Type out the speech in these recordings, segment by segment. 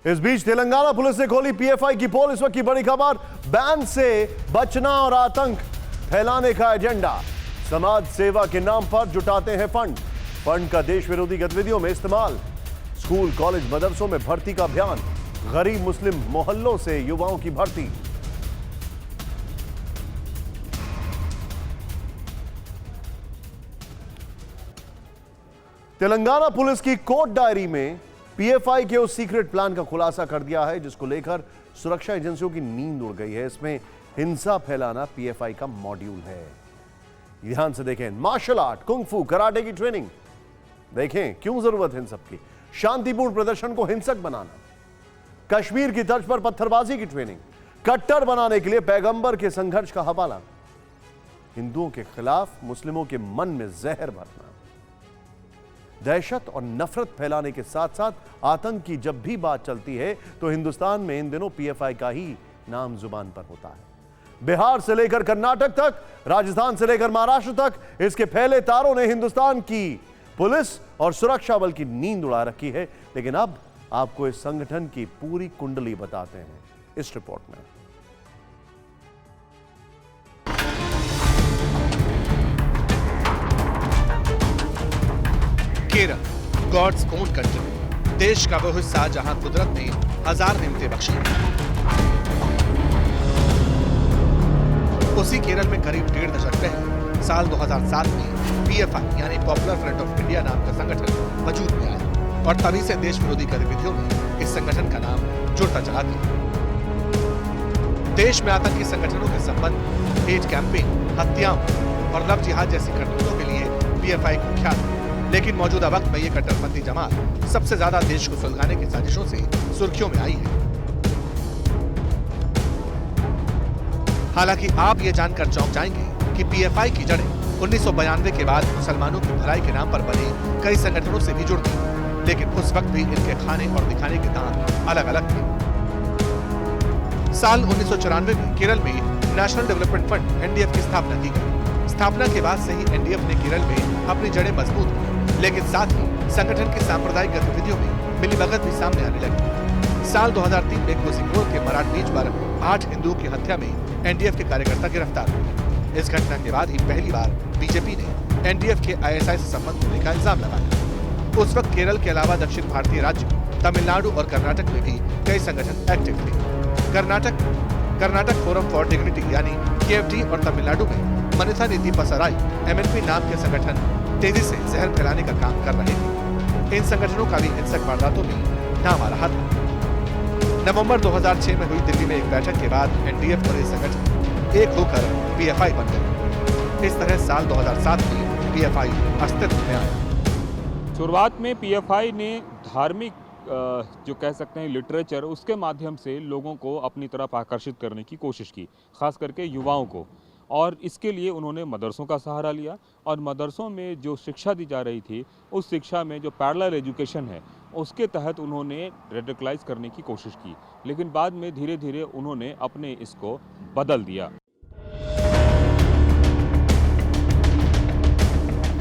इस बीच तेलंगाना पुलिस ने खोली पीएफआई की पोल। इस वक्त की बड़ी खबर, बैन से बचना और आतंक फैलाने का एजेंडा। समाज सेवा के नाम पर जुटाते हैं फंड का देश विरोधी गतिविधियों में इस्तेमाल। स्कूल कॉलेज मदरसों में भर्ती का अभियान, गरीब मुस्लिम मोहल्लों से युवाओं की भर्ती। तेलंगाना पुलिस की कोर्ट डायरी में पीएफआई के उस सीक्रेट प्लान का खुलासा कर दिया है जिसको लेकर सुरक्षा एजेंसियों की नींद उड़ गई है। इसमें हिंसा फैलाना पीएफआई का मॉड्यूल है। ध्यान से देखें, मार्शल आर्ट, कुंग-फू, कराटे की ट्रेनिंग। देखें क्यों जरूरत है इन सबकी। शांतिपूर्ण प्रदर्शन को हिंसक बनाना, कश्मीर की तर्ज पर पत्थरबाजी की ट्रेनिंग, कट्टर बनाने के लिए पैगंबर के संघर्ष का हवाला, हिंदुओं के खिलाफ मुस्लिमों के मन में जहर भरना, दहशत और नफरत फैलाने के साथ साथ आतंक की जब भी बात चलती है तो हिंदुस्तान में इन दिनों पीएफआई का ही नाम जुबान पर होता है। बिहार से लेकर कर्नाटक तक, राजस्थान से लेकर महाराष्ट्र तक, इसके फैले तारों ने हिंदुस्तान की पुलिस और सुरक्षा बल की नींद उड़ा रखी है। लेकिन अब आपको इस संगठन की पूरी कुंडली बताते हैं इस रिपोर्ट में। केरल, गॉड्स ओन कंट्री, देश का वो हिस्सा जहां कुदरत ने हजार नेमतें बख्शी। उसी केरल में करीब 1.5 दशक पहले साल 2007 में पीएफआई यानी पॉपुलर फ्रंट ऑफ इंडिया नाम का संगठन वजूद में आया और तभी से देश विरोधी गतिविधियों में इस संगठन का नाम जुड़ता चला गया। देश में आतंकी संगठनों के संबंध, हेट कैंपेन, हत्याओं और लव जिहाद जैसी करतूतों के लिए पीएफआई कुख्यात है। लेकिन मौजूदा वक्त में ये कट्टरपंथी जमात सबसे ज्यादा देश को सुलगाने की साजिशों से सुर्खियों में आई है। हालांकि आप ये जानकर चौंक जाएंगे कि पीएफआई की जड़ें 1992 के बाद मुसलमानों की भलाई के नाम पर बने कई संगठनों से भी जुड़ती हैं, लेकिन उस वक्त भी इनके खाने और दिखाने के दांत अलग अलग थे। साल 1994 में केरल में नेशनल डेवलपमेंट फंड एनडीएफ की स्थापना की गई। स्थापना के बाद से ही एनडीएफ ने केरल में अपनी जड़ें मजबूत की, लेकिन साथ ही संगठन की सांप्रदायिक गतिविधियों में मिलीभगत भी सामने आने लगी। साल 2003 में कोझिकोड के मराठ बीच पर 8 हिंदुओं की हत्या में एनडीएफ के कार्यकर्ता गिरफ्तार हुए। इस घटना के बाद ही पहली बार बीजेपी ने एनडीएफ के आईएसआई से संबंध होने का इल्जाम लगाया। उस वक्त केरल के अलावा दक्षिण भारतीय राज्यों तमिलनाडु और कर्नाटक में भी कई संगठन एक्टिव थे। कर्नाटक फोरम फॉर डिग्निटी यानी केएफडी और तमिलनाडु में मनिथा नीति पसराई एमएनपी नाम के संगठन तेजी से जहर फैलाने का काम कर रहे थे। इन संगठनों का भी हिंसक वारदातों में नाम आ रहा था। नवंबर 2006 में हुई दिल्ली में एक बैठक के बाद एनडीएफ और ये संगठन एक होकर पीएफआई बन गए। इस तरह साल 2007 में पीएफआई अस्तित्व में आया। शुरुआत में पीएफआई ने धार्मिक जो कह सकते हैं लिटरेचर, उसके माध्यम से लोगों को अपनी तरफ आकर्षित करने की कोशिश की, खास करके युवाओं को। और इसके लिए उन्होंने मदरसों का सहारा लिया और मदरसों में जो शिक्षा दी जा रही थी उस शिक्षा में जो पैरेलल एजुकेशन है उसके तहत उन्होंने रेडिकलाइज करने की कोशिश की। लेकिन बाद में धीरे धीरे उन्होंने अपने इसको बदल दिया।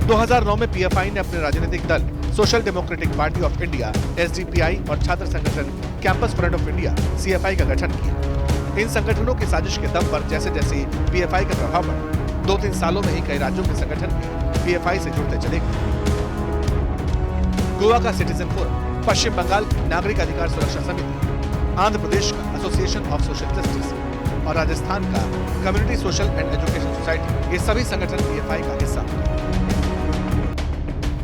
2009 में पीएफआई ने अपने राजनीतिक दल social democratic party of India SDPI और छात्र संगठन campus front of India CFI का गठन किया। इन संगठनों की साजिश के दम पर जैसे जैसे पीएफआई का प्रभाव बढ़ा, 2-3 सालों में ही कई राज्यों के संगठन भी पीएफआई से जुड़ते चले गए। गोवा का सिटीजन फोरम, पश्चिम बंगाल की नागरिक अधिकार सुरक्षा समिति, आंध्र प्रदेश का एसोसिएशन ऑफ सोशल जस्टिस और राजस्थान का community social and education society, ये सभी संगठन पीएफआई का हिस्सा थे।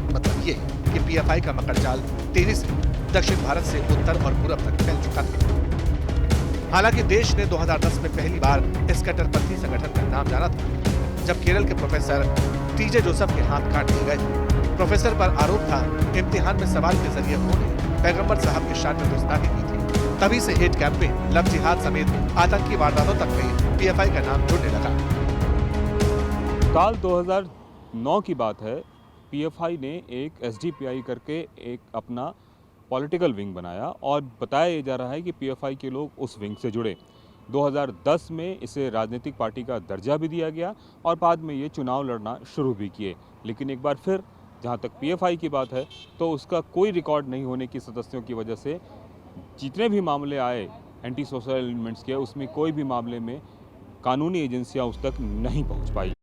मतलब ये कि पीएफआई का मकड़जाल तेजी से दक्षिण भारत से उत्तर और पूर्व तक फैल चुका था। हालांकि देश ने 2010 में पहली बार इस कट्टरपंथी संगठन का नाम जाना था, जब केरल के प्रोफेसर टीजे जोसेफ के हाथ काट दिए गए। प्रोफेसर पर आरोप था इम्तिहान में सवाल के जरिए उन्होंने पैगंबर साहब की शान में गुस्ताखी की थी। तभी से हेट कैंपेन, लव जिहाद समेत आतंकी वारदातों तक में पीएफआई का नाम जुड़ने लगा। साल 2009 की बात है, पीएफआई ने एक एसडीपीआई करके एक अपना पॉलिटिकल विंग बनाया और बताया जा रहा है कि पीएफआई के लोग उस विंग से जुड़े। 2010 में इसे राजनीतिक पार्टी का दर्जा भी दिया गया और बाद में ये चुनाव लड़ना शुरू भी किए। लेकिन एक बार फिर जहाँ तक पीएफआई की बात है तो उसका कोई रिकॉर्ड नहीं होने की सदस्यों की वजह से जितने भी मामले आए एंटी सोशल एलिमेंट्स के, उसमें कोई भी मामले में कानूनी एजेंसियां उस तक नहीं पहुंच पाई।